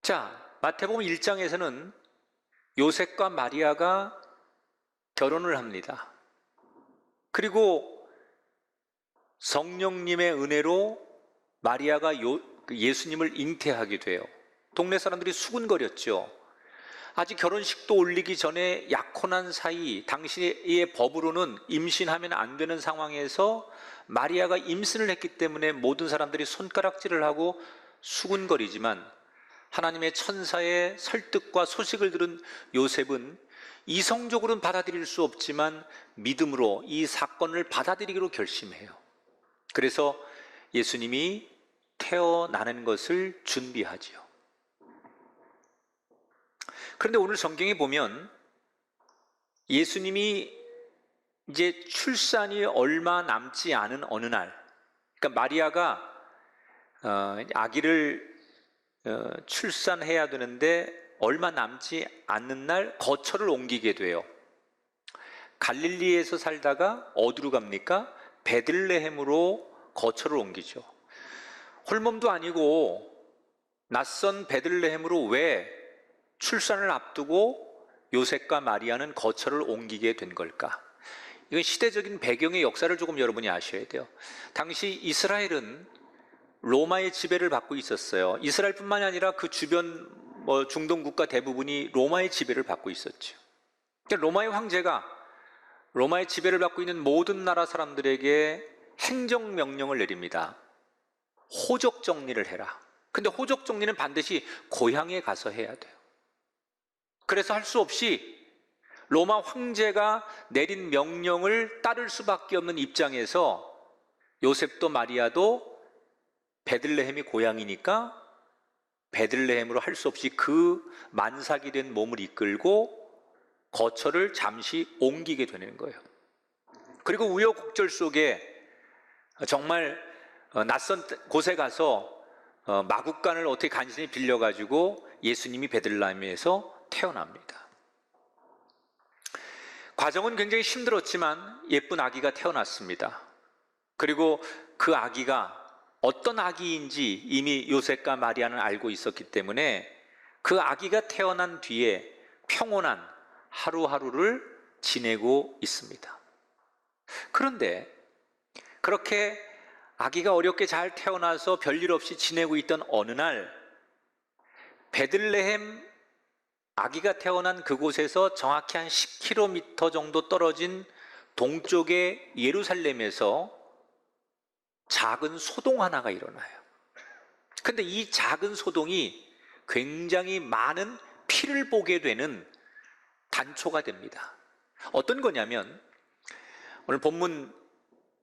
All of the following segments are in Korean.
자, 마태복음 1장에서는 요셉과 마리아가 결혼을 합니다. 그리고 성령님의 은혜로 마리아가 예수님을 잉태하게 돼요. 동네 사람들이 수군거렸죠. 아직 결혼식도 올리기 전에 약혼한 사이, 당시의 법으로는 임신하면 안 되는 상황에서 마리아가 임신을 했기 때문에 모든 사람들이 손가락질을 하고 수군거리지만, 하나님의 천사의 설득과 소식을 들은 요셉은 이성적으로는 받아들일 수 없지만 믿음으로 이 사건을 받아들이기로 결심해요. 그래서 예수님이 태어나는 것을 준비하지요. 그런데 오늘 성경에 보면 예수님이 이제 출산이 얼마 남지 않은 어느 날, 그러니까 마리아가 아기를 출산해야 되는데 얼마 남지 않는 날 거처를 옮기게 돼요. 갈릴리에서 살다가 어디로 갑니까? 베들레헴으로 거처를 옮기죠. 홀몸도 아니고 낯선 베들레헴으로 왜 출산을 앞두고 요셉과 마리아는 거처를 옮기게 된 걸까? 이건 시대적인 배경의 역사를 조금 여러분이 아셔야 돼요. 당시 이스라엘은 로마의 지배를 받고 있었어요. 이스라엘뿐만이 아니라 그 주변 중동 국가 대부분이 로마의 지배를 받고 있었죠. 그러니까 로마의 황제가 로마의 지배를 받고 있는 모든 나라 사람들에게 행정명령을 내립니다. 호적 정리를 해라. 근데 호적 정리는 반드시 고향에 가서 해야 돼요. 그래서 할 수 없이 로마 황제가 내린 명령을 따를 수밖에 없는 입장에서 요셉도 마리아도 베들레헴이 고향이니까 베들레헴으로 할 수 없이 그 만삭이 된 몸을 이끌고 거처를 잠시 옮기게 되는 거예요. 그리고 우여곡절 속에 정말 낯선 곳에 가서 마구간을 어떻게 간신히 빌려가지고 예수님이 베들레헴에서 태어납니다. 과정은 굉장히 힘들었지만 예쁜 아기가 태어났습니다. 그리고 그 아기가 어떤 아기인지 이미 요셉과 마리아는 알고 있었기 때문에 그 아기가 태어난 뒤에 평온한 하루하루를 지내고 있습니다. 그런데 그렇게 아기가 어렵게 잘 태어나서 별일 없이 지내고 있던 어느 날, 베들레헴 아기가 태어난 그곳에서 정확히 한 10km 정도 떨어진 동쪽의 예루살렘에서 작은 소동 하나가 일어나요. 근데 이 작은 소동이 굉장히 많은 피를 보게 되는 단초가 됩니다. 어떤 거냐면 오늘 본문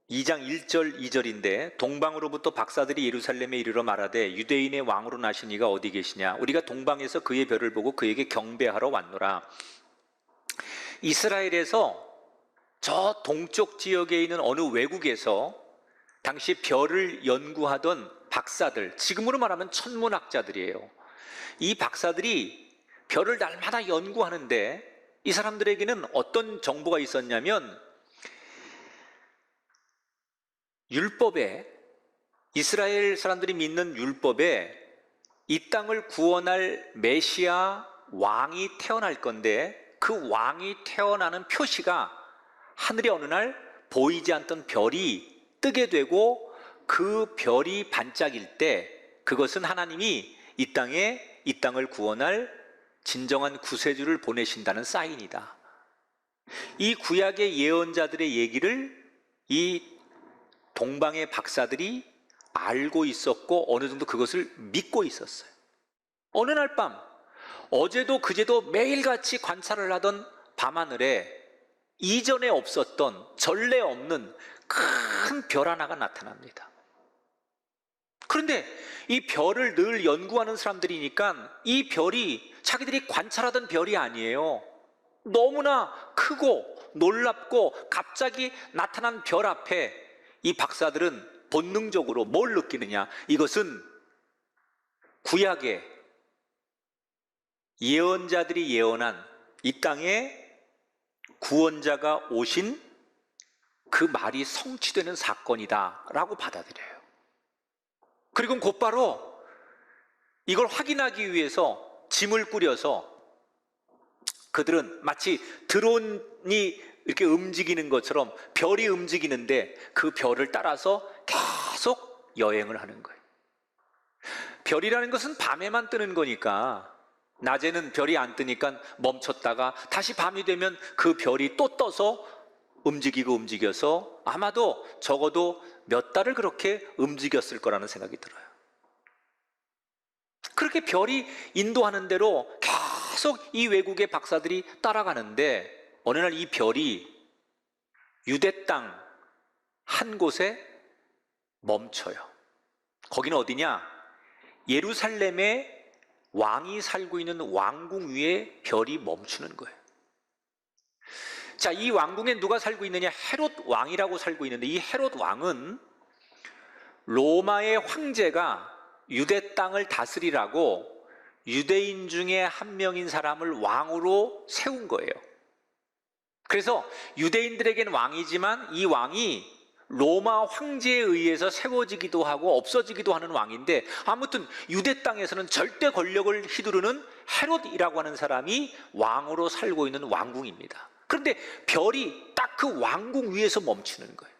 2장 1절 2절인데 동방으로부터 박사들이 예루살렘에 이르러 말하되 유대인의 왕으로 나신 이가 어디 계시냐? 우리가 동방에서 그의 별을 보고 그에게 경배하러 왔노라. 이스라엘에서 저 동쪽 지역에 있는 어느 외국에서 당시 별을 연구하던 박사들, 지금으로 말하면 천문학자들이에요. 이 박사들이 별을 날마다 연구하는데 이 사람들에게는 어떤 정보가 있었냐면 율법에, 이스라엘 사람들이 믿는 율법에 이 땅을 구원할 메시아 왕이 태어날 건데 그 왕이 태어나는 표시가 하늘에 어느 날 보이지 않던 별이 뜨게 되고 그 별이 반짝일 때 그것은 하나님이 이 땅을 구원할 진정한 구세주를 보내신다는 사인이다. 이 구약의 예언자들의 얘기를 이 동방의 박사들이 알고 있었고 어느 정도 그것을 믿고 있었어요. 어느 날 밤, 어제도 그제도 매일같이 관찰을 하던 밤하늘에 이전에 없었던, 전례 없는 큰 별 하나가 나타납니다. 그런데 이 별을 늘 연구하는 사람들이니까 이 별이 자기들이 관찰하던 별이 아니에요. 너무나 크고 놀랍고 갑자기 나타난 별 앞에 이 박사들은 본능적으로 뭘 느끼느냐? 이것은 구약의 예언자들이 예언한 이 땅에 구원자가 오신 그 말이 성취되는 사건이다 라고 받아들여요. 그리고 곧바로 이걸 확인하기 위해서 짐을 꾸려서 그들은 마치 드론이 이렇게 움직이는 것처럼 별이 움직이는데 그 별을 따라서 계속 여행을 하는 거예요. 별이라는 것은 밤에만 뜨는 거니까, 낮에는 별이 안 뜨니까 멈췄다가 다시 밤이 되면 그 별이 또 떠서 움직여서 아마도 적어도 몇 달을 그렇게 움직였을 거라는 생각이 들어요. 그렇게 별이 인도하는 대로 계속 이 외국의 박사들이 따라가는데 어느 날 이 별이 유대 땅 한 곳에 멈춰요. 거기는 어디냐? 예루살렘에 왕이 살고 있는 왕궁 위에 별이 멈추는 거예요. 자, 이 왕궁에 누가 살고 있느냐? 헤롯 왕이라고 살고 있는데, 이 헤롯 왕은 로마의 황제가 유대 땅을 다스리라고 유대인 중에 한 명인 사람을 왕으로 세운 거예요. 그래서 유대인들에겐 왕이지만 이 왕이 로마 황제에 의해서 세워지기도 하고 없어지기도 하는 왕인데, 아무튼 유대 땅에서는 절대 권력을 휘두르는 헤롯이라고 하는 사람이 왕으로 살고 있는 왕궁입니다. 그런데 별이 딱 그 왕궁 위에서 멈추는 거예요.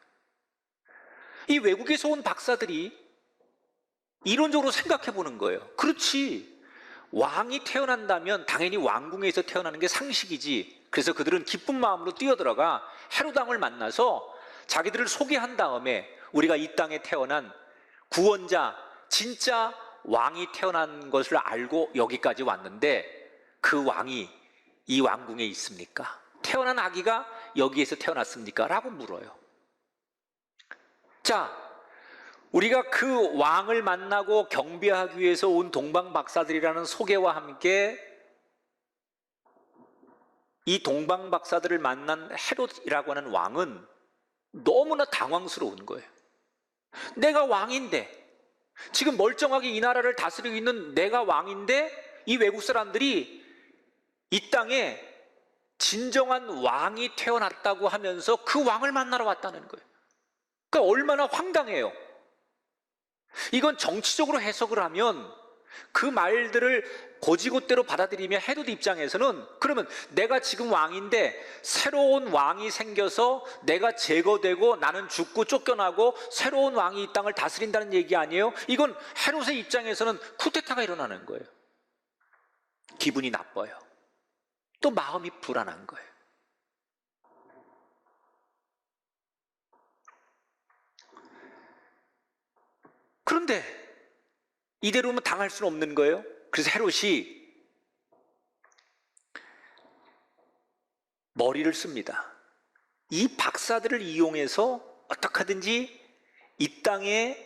이 외국에서 온 박사들이 이론적으로 생각해 보는 거예요. 그렇지, 왕이 태어난다면 당연히 왕궁에서 태어나는 게 상식이지. 그래서 그들은 기쁜 마음으로 뛰어들어가 헤롯 왕을 만나서 자기들을 소개한 다음에 우리가 이 땅에 태어난 구원자, 진짜 왕이 태어난 것을 알고 여기까지 왔는데 그 왕이 이 왕궁에 있습니까? 태어난 아기가 여기에서 태어났습니까? 라고 물어요. 자, 우리가 그 왕을 만나고 경배하기 위해서 온 동방박사들이라는 소개와 함께 이 동방박사들을 만난 헤롯이라고 하는 왕은 너무나 당황스러운 거예요. 내가 왕인데, 지금 멀쩡하게 이 나라를 다스리고 있는 내가 왕인데 이 외국 사람들이 이 땅에 진정한 왕이 태어났다고 하면서 그 왕을 만나러 왔다는 거예요. 그러니까 얼마나 황당해요. 이건 정치적으로 해석을 하면 그 말들을 고지고대로 받아들이면 헤롯 입장에서는, 그러면 내가 지금 왕인데 새로운 왕이 생겨서 내가 제거되고 나는 죽고 쫓겨나고 새로운 왕이 이 땅을 다스린다는 얘기 아니에요? 이건 헤롯의 입장에서는 쿠데타가 일어나는 거예요. 기분이 나빠요. 또 마음이 불안한 거예요. 그런데 이대로면 당할 수는 없는 거예요. 그래서 헤롯이 머리를 씁니다. 이 박사들을 이용해서 어떻게 하든지 이 땅에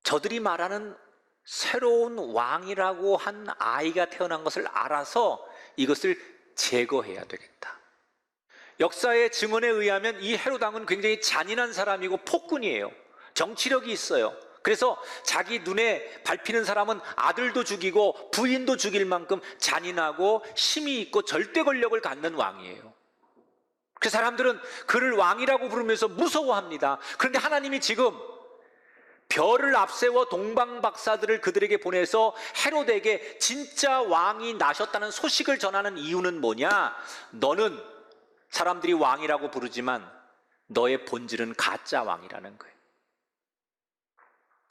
저들이 말하는 새로운 왕이라고 한 아이가 태어난 것을 알아서 이것을 제거해야 되겠다. 역사의 증언에 의하면 이 헤롯 왕은 굉장히 잔인한 사람이고 폭군이에요. 정치력이 있어요. 그래서 자기 눈에 밟히는 사람은 아들도 죽이고 부인도 죽일 만큼 잔인하고 힘이 있고 절대 권력을 갖는 왕이에요. 그 사람들은 그를 왕이라고 부르면서 무서워합니다. 그런데 하나님이 지금 별을 앞세워 동방박사들을 그들에게 보내서 헤롯에게 진짜 왕이 나셨다는 소식을 전하는 이유는 뭐냐? 너는 사람들이 왕이라고 부르지만 너의 본질은 가짜 왕이라는 거예요.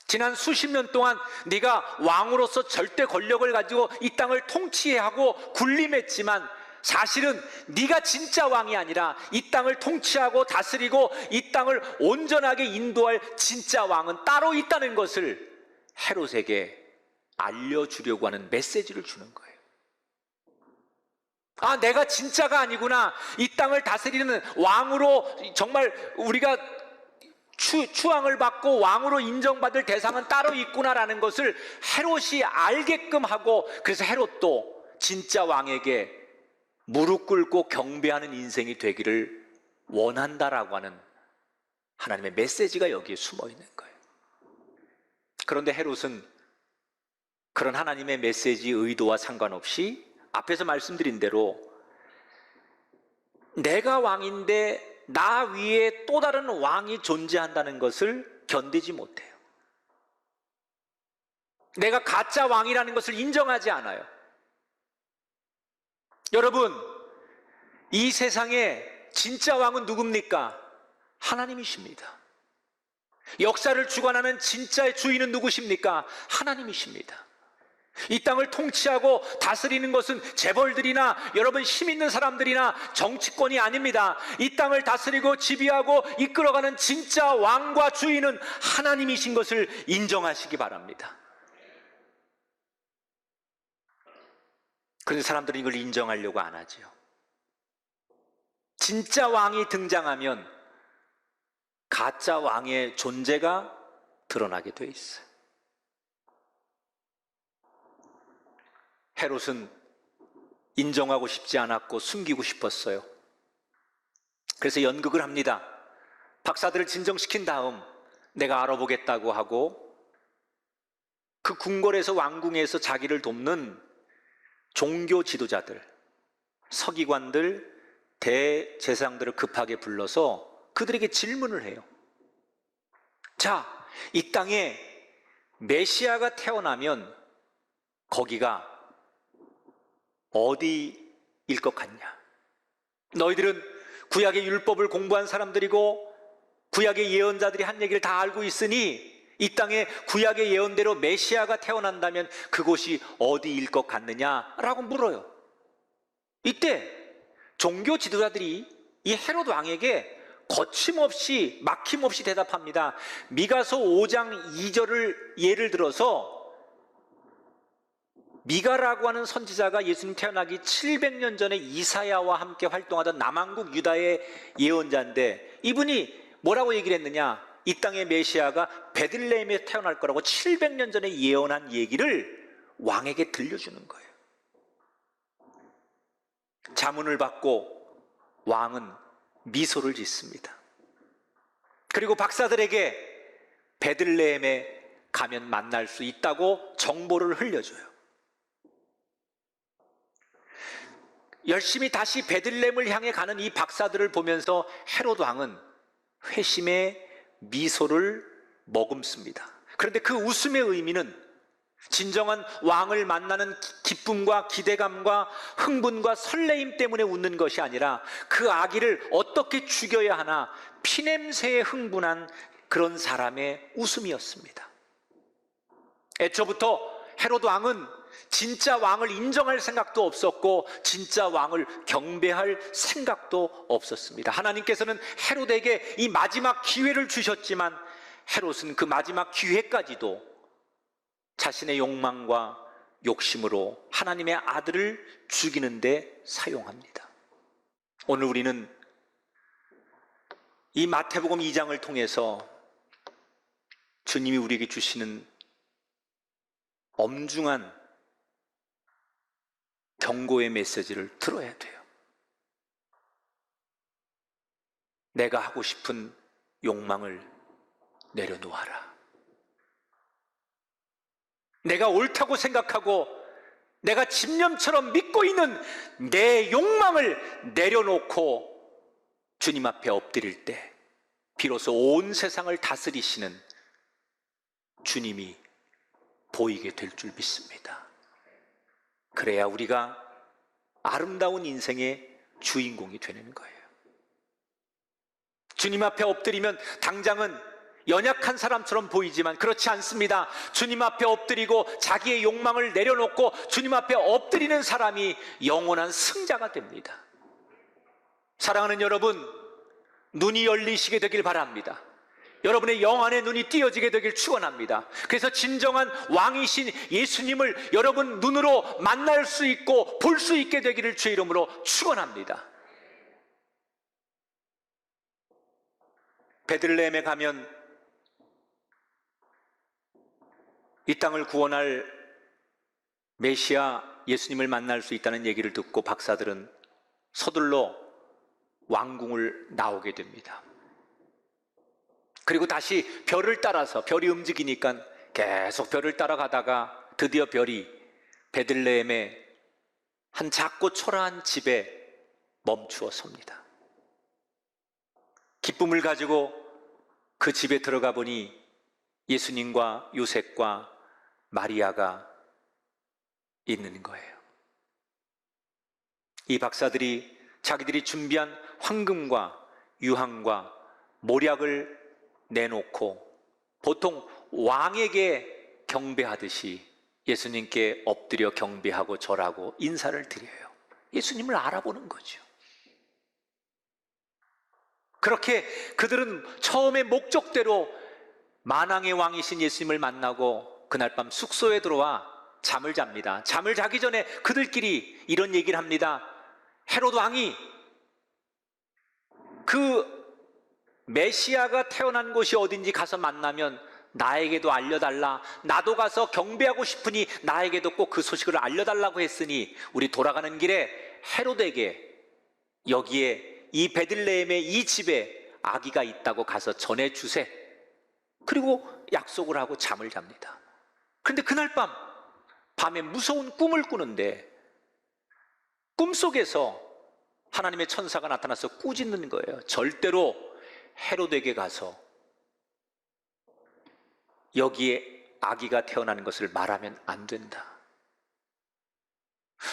지난 수십 년 동안 네가 왕으로서 절대 권력을 가지고 이 땅을 통치해야 하고 군림했지만 사실은 네가 진짜 왕이 아니라 이 땅을 통치하고 다스리고 이 땅을 온전하게 인도할 진짜 왕은 따로 있다는 것을 헤롯에게 알려주려고 하는 메시지를 주는 거예요. 아, 내가 진짜가 아니구나. 이 땅을 다스리는 왕으로 정말 우리가 추앙을 받고 왕으로 인정받을 대상은 따로 있구나라는 것을 헤롯이 알게끔 하고, 그래서 헤롯도 진짜 왕에게 무릎 꿇고 경배하는 인생이 되기를 원한다라고 하는 하나님의 메시지가 여기에 숨어 있는 거예요. 그런데 헤롯은 그런 하나님의 메시지 의도와 상관없이 앞에서 말씀드린 대로 내가 왕인데 나 위에 또 다른 왕이 존재한다는 것을 견디지 못해요. 내가 가짜 왕이라는 것을 인정하지 않아요. 여러분, 이 세상에 진짜 왕은 누굽니까? 하나님이십니다. 역사를 주관하는 진짜의 주인은 누구십니까? 하나님이십니다. 이 땅을 통치하고 다스리는 것은 재벌들이나 여러분 힘 있는 사람들이나 정치권이 아닙니다. 이 땅을 다스리고 지배하고 이끌어가는 진짜 왕과 주인은 하나님이신 것을 인정하시기 바랍니다. 그런데 사람들은 이걸 인정하려고 안 하죠. 진짜 왕이 등장하면 가짜 왕의 존재가 드러나게 돼 있어요. 헤롯은 인정하고 싶지 않았고 숨기고 싶었어요. 그래서 연극을 합니다. 박사들을 진정시킨 다음 내가 알아보겠다고 하고 그 궁궐에서 왕궁에서 자기를 돕는 종교 지도자들, 서기관들, 대제사장들을 급하게 불러서 그들에게 질문을 해요. 자, 이 땅에 메시아가 태어나면 거기가 어디일 것 같냐? 너희들은 구약의 율법을 공부한 사람들이고 구약의 예언자들이 한 얘기를 다 알고 있으니 이 땅에 구약의 예언대로 메시아가 태어난다면 그곳이 어디일 것 같느냐라고 물어요. 이때 종교 지도자들이 이 헤롯 왕에게 거침없이 막힘없이 대답합니다. 미가서 5장 2절을 예를 들어서 미가라고 하는 선지자가 예수님 태어나기 700년 전에 이사야와 함께 활동하던 남왕국 유다의 예언자인데 이분이 뭐라고 얘기를 했느냐? 이 땅의 메시아가 베들레헴에 태어날 거라고 700년 전에 예언한 얘기를 왕에게 들려주는 거예요. 자문을 받고 왕은 미소를 짓습니다. 그리고 박사들에게 베들레헴에 가면 만날 수 있다고 정보를 흘려줘요. 열심히 다시 베들레헴을 향해 가는 이 박사들을 보면서 헤롯 왕은 회심의 미소를 머금습니다. 그런데 그 웃음의 의미는 진정한 왕을 만나는 기쁨과 기대감과 흥분과 설레임 때문에 웃는 것이 아니라 그 아기를 어떻게 죽여야 하나 피냄새에 흥분한 그런 사람의 웃음이었습니다. 애초부터 헤롯 왕은 진짜 왕을 인정할 생각도 없었고 진짜 왕을 경배할 생각도 없었습니다. 하나님께서는 헤롯에게 이 마지막 기회를 주셨지만 헤롯은 그 마지막 기회까지도 자신의 욕망과 욕심으로 하나님의 아들을 죽이는 데 사용합니다. 오늘 우리는 이 마태복음 2장을 통해서 주님이 우리에게 주시는 엄중한 경고의 메시지를 들어야 돼요. 내가 하고 싶은 욕망을 내려놓아라. 내가 옳다고 생각하고 내가 집념처럼 믿고 있는 내 욕망을 내려놓고 주님 앞에 엎드릴 때 비로소 온 세상을 다스리시는 주님이 보이게 될 줄 믿습니다. 그래야 우리가 아름다운 인생의 주인공이 되는 거예요. 주님 앞에 엎드리면 당장은 연약한 사람처럼 보이지만 그렇지 않습니다. 주님 앞에 엎드리고 자기의 욕망을 내려놓고 주님 앞에 엎드리는 사람이 영원한 승자가 됩니다. 사랑하는 여러분, 눈이 열리시게 되길 바랍니다. 여러분의 영안의 눈이 띄어지게 되길 축원합니다. 그래서 진정한 왕이신 예수님을 여러분 눈으로 만날 수 있고 볼 수 있게 되기를 주의 이름으로 축원합니다. 베들레헴에 가면 이 땅을 구원할 메시아 예수님을 만날 수 있다는 얘기를 듣고 박사들은 서둘러 왕궁을 나오게 됩니다. 그리고 다시 별을 따라서, 별이 움직이니까 계속 별을 따라가다가 드디어 별이 베들레헴의 한 작고 초라한 집에 멈추어 섭니다. 기쁨을 가지고 그 집에 들어가 보니 예수님과 요셉과 마리아가 있는 거예요. 이 박사들이 자기들이 준비한 황금과 유황과 몰약을 내놓고 보통 왕에게 경배하듯이 예수님께 엎드려 경배하고 절하고 인사를 드려요. 예수님을 알아보는 거죠. 그렇게 그들은 처음에 목적대로 만왕의 왕이신 예수님을 만나고 그날 밤 숙소에 들어와 잠을 잡니다. 잠을 자기 전에 그들끼리 이런 얘기를 합니다. 헤롯 왕이 그 메시아가 태어난 곳이 어딘지 가서 만나면 나에게도 알려달라. 나도 가서 경배하고 싶으니 나에게도 꼭 그 소식을 알려달라고 했으니 우리 돌아가는 길에 헤롯에게 여기에 이 베들레헴의 이 집에 아기가 있다고 가서 전해주세. 그리고 약속을 하고 잠을 잡니다. 그런데 그날 밤에 무서운 꿈을 꾸는데 꿈속에서 하나님의 천사가 나타나서 꾸짖는 거예요. 절대로 헤롯에게 가서 여기에 아기가 태어나는 것을 말하면 안 된다.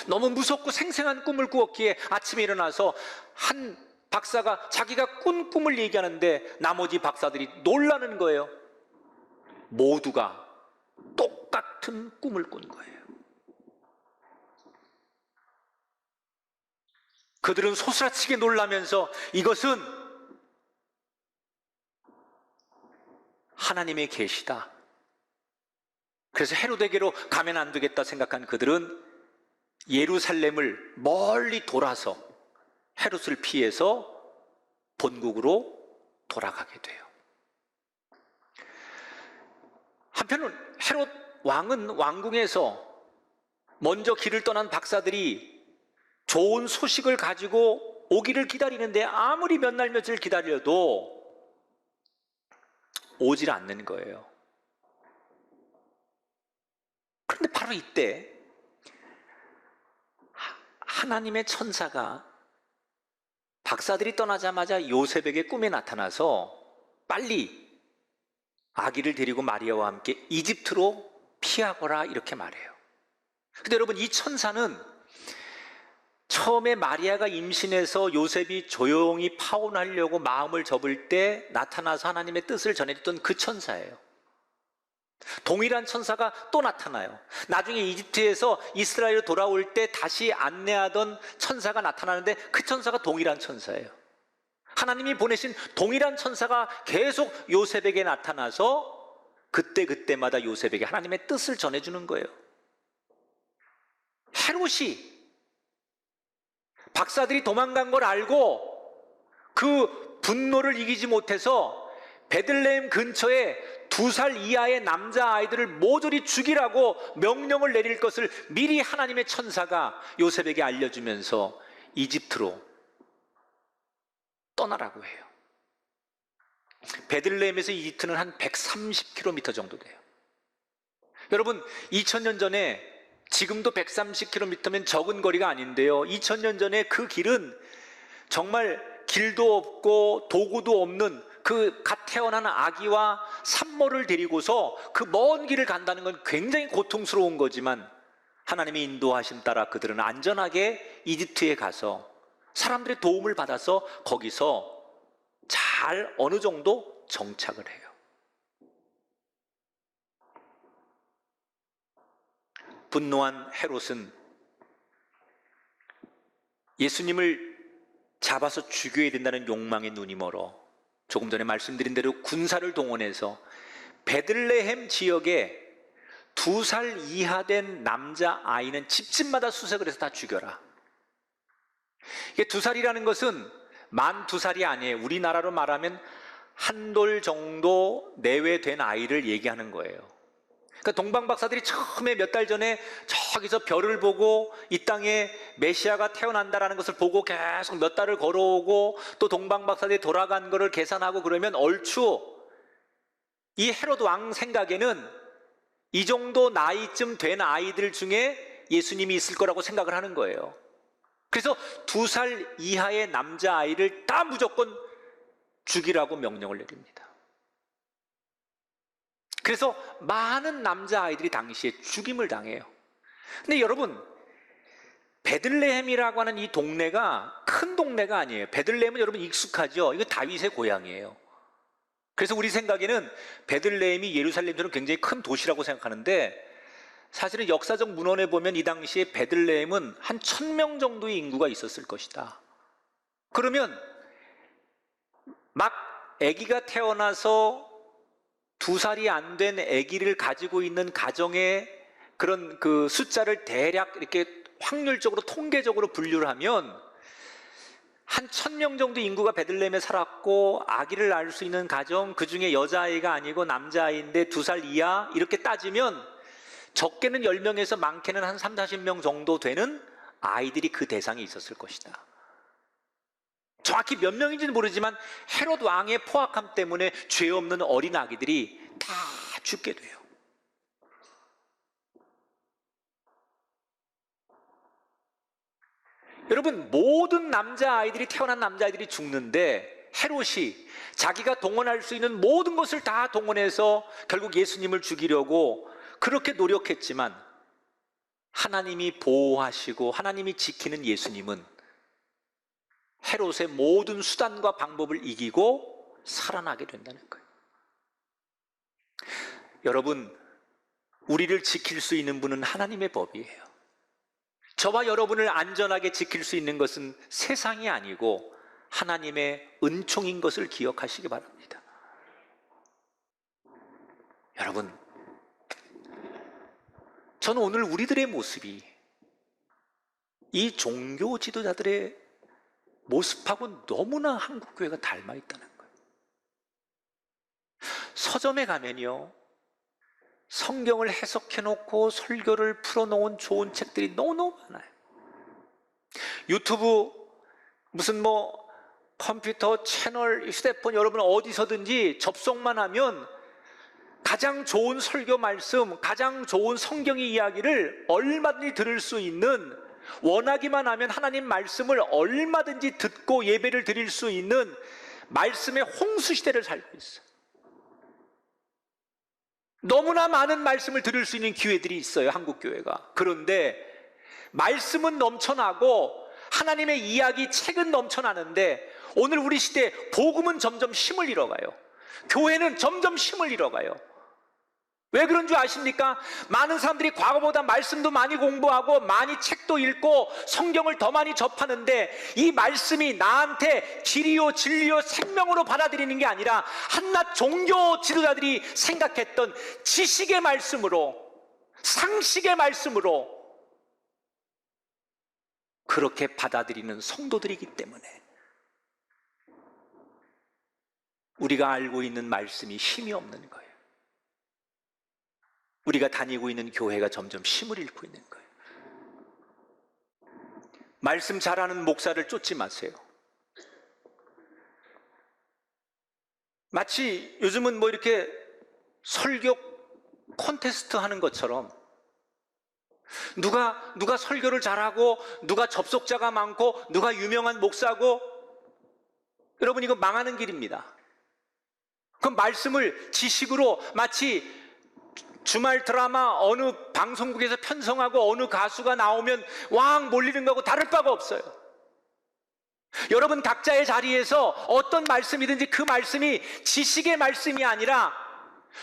너무 무섭고 생생한 꿈을 꾸었기에 아침에 일어나서 한 박사가 자기가 꾼 꿈을 얘기하는데 나머지 박사들이 놀라는 거예요. 모두가 똑같은 꿈을 꾼 거예요. 그들은 소스라치게 놀라면서 이것은 하나님의 계시다. 그래서 헤롯에게로 가면 안 되겠다 생각한 그들은 예루살렘을 멀리 돌아서 헤롯을 피해서 본국으로 돌아가게 돼요. 한편은 헤롯 왕은 왕궁에서 먼저 길을 떠난 박사들이 좋은 소식을 가지고 오기를 기다리는데 아무리 몇 날 며칠 기다려도 오질 않는 거예요. 그런데 바로 이때 하나님의 천사가 박사들이 떠나자마자 요셉에게 꿈에 나타나서 빨리 아기를 데리고 마리아와 함께 이집트로 피하거라 이렇게 말해요. 근데 여러분, 이 천사는 처음에 마리아가 임신해서 요셉이 조용히 파혼하려고 마음을 접을 때 나타나서 하나님의 뜻을 전해줬던 그 천사예요. 동일한 천사가 또 나타나요. 나중에 이집트에서 이스라엘로 돌아올 때 다시 안내하던 천사가 나타나는데 그 천사가 동일한 천사예요. 하나님이 보내신 동일한 천사가 계속 요셉에게 나타나서 그때마다 요셉에게 하나님의 뜻을 전해주는 거예요. 헤롯이 박사들이 도망간 걸 알고 그 분노를 이기지 못해서 베들레헴 근처에 2살 이하의 남자아이들을 모조리 죽이라고 명령을 내릴 것을 미리 하나님의 천사가 요셉에게 알려주면서 이집트로 떠나라고 해요. 베들레헴에서 이집트는 한 130km 정도 돼요. 여러분, 2000년 전에, 지금도 130km면 적은 거리가 아닌데요, 2000년 전에 그 길은 정말 길도 없고 도구도 없는 그 갓 태어난 아기와 산모를 데리고서 그 먼 길을 간다는 건 굉장히 고통스러운 거지만 하나님의 인도하심 따라 그들은 안전하게 이집트에 가서 사람들의 도움을 받아서 거기서 잘 어느 정도 정착을 해요. 분노한 헤롯은 예수님을 잡아서 죽여야 된다는 욕망에 눈이 멀어 조금 전에 말씀드린 대로 군사를 동원해서 베들레헴 지역에 2살 이하 된 남자아이는 집집마다 수색을 해서 다 죽여라. 이게 2살이라는 것은 만 2살이 아니에요. 우리나라로 말하면 한 돌 정도 내외된 아이를 얘기하는 거예요. 그러니까 동방박사들이 처음에 몇 달 전에 저기서 별을 보고 이 땅에 메시아가 태어난다라는 것을 보고 계속 몇 달을 걸어오고 또 동방박사들이 돌아간 거를 계산하고 그러면 얼추 이 헤롯 왕 생각에는 이 정도 나이쯤 된 아이들 중에 예수님이 있을 거라고 생각을 하는 거예요. 그래서 2살 이하의 남자아이를 다 무조건 죽이라고 명령을 내립니다. 그래서 많은 남자아이들이 당시에 죽임을 당해요. 근데 여러분, 베들레헴이라고 하는 이 동네가 큰 동네가 아니에요. 베들레헴은 여러분 익숙하죠? 이거 다윗의 고향이에요. 그래서 우리 생각에는 베들레헴이 예루살렘처럼 굉장히 큰 도시라고 생각하는데, 사실은 역사적 문헌에 보면 이 당시에 베들레헴은 한 1000명 정도의 인구가 있었을 것이다. 그러면 막 아기가 태어나서 2살이 안 된 아기를 가지고 있는 가정의 그런 그 숫자를 대략 이렇게 확률적으로 통계적으로 분류를 하면 한 1000명 정도 인구가 베들레헴에 살았고, 아기를 낳을 수 있는 가정, 그 중에 여자아이가 아니고 남자아이인데 2살 이하, 이렇게 따지면 적게는 10명에서 많게는 한 3, 40명 정도 되는 아이들이 그 대상에 있었을 것이다. 정확히 몇 명인지는 모르지만 헤롯 왕의 포악함 때문에 죄 없는 어린 아기들이 다 죽게 돼요. 여러분, 모든 남자아이들이, 태어난 남자아이들이 죽는데 헤롯이 자기가 동원할 수 있는 모든 것을 다 동원해서 결국 예수님을 죽이려고 그렇게 노력했지만, 하나님이 보호하시고 하나님이 지키는 예수님은 헤롯의 모든 수단과 방법을 이기고 살아나게 된다는 거예요. 여러분, 우리를 지킬 수 있는 분은 하나님의 법이에요. 저와 여러분을 안전하게 지킬 수 있는 것은 세상이 아니고 하나님의 은총인 것을 기억하시기 바랍니다. 여러분, 저는 오늘 우리들의 모습이 이 종교 지도자들의 모습하고 너무나 한국교회가 닮아 있다는 거예요. 서점에 가면요, 성경을 해석해놓고 설교를 풀어놓은 좋은 책들이 너무너무 많아요. 유튜브, 무슨 컴퓨터 채널, 휴대폰, 여러분 어디서든지 접속만 하면 가장 좋은 설교 말씀, 가장 좋은 성경의 이야기를 얼마든지 들을 수 있는, 원하기만 하면 하나님 말씀을 얼마든지 듣고 예배를 드릴 수 있는 말씀의 홍수 시대를 살고 있어요. 너무나 많은 말씀을 들을 수 있는 기회들이 있어요, 한국교회가. 그런데 말씀은 넘쳐나고 하나님의 이야기, 책은 넘쳐나는데 오늘 우리 시대에 복음은 점점 힘을 잃어가요. 교회는 점점 힘을 잃어가요. 왜 그런 줄 아십니까? 많은 사람들이 과거보다 말씀도 많이 공부하고 많이 책도 읽고 성경을 더 많이 접하는데, 이 말씀이 나한테 길이요 진리요 생명으로 받아들이는 게 아니라 한낱 종교 지도자들이 생각했던 지식의 말씀으로, 상식의 말씀으로 그렇게 받아들이는 성도들이기 때문에 우리가 알고 있는 말씀이 힘이 없는 거예요. 우리가 다니고 있는 교회가 점점 힘을 잃고 있는 거예요. 말씀 잘하는 목사를 쫓지 마세요. 마치 요즘은 이렇게 설교 콘테스트 하는 것처럼 누가 설교를 잘하고 누가 접속자가 많고 누가 유명한 목사고, 여러분 이거 망하는 길입니다. 그 말씀을 지식으로 마치 주말 드라마 어느 방송국에서 편성하고 어느 가수가 나오면 왕 몰리는 거하고 다를 바가 없어요. 여러분 각자의 자리에서 어떤 말씀이든지 그 말씀이 지식의 말씀이 아니라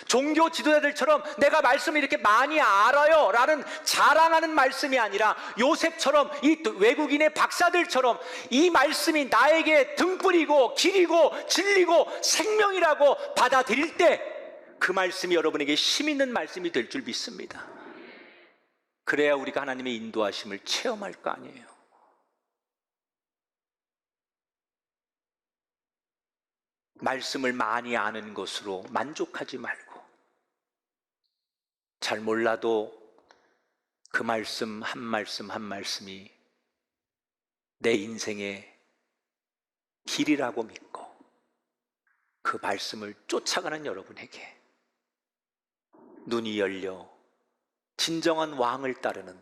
종교 지도자들처럼 내가 말씀을 이렇게 많이 알아요 라는 자랑하는 말씀이 아니라, 요셉처럼 이 외국인의 박사들처럼 이 말씀이 나에게 등불이고 길이고 진리고 생명이라고 받아들일 때 그 말씀이 여러분에게 힘 있는 말씀이 될 줄 믿습니다. 그래야 우리가 하나님의 인도하심을 체험할 거 아니에요. 말씀을 많이 아는 것으로 만족하지 말고, 잘 몰라도 그 말씀 한 말씀 한 말씀이 내 인생의 길이라고 믿고 그 말씀을 쫓아가는 여러분에게 눈이 열려 진정한 왕을 따르는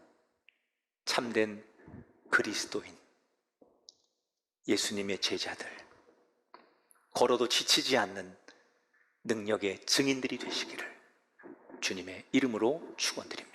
참된 그리스도인, 예수님의 제자들, 걸어도 지치지 않는 능력의 증인들이 되시기를 주님의 이름으로 축원드립니다.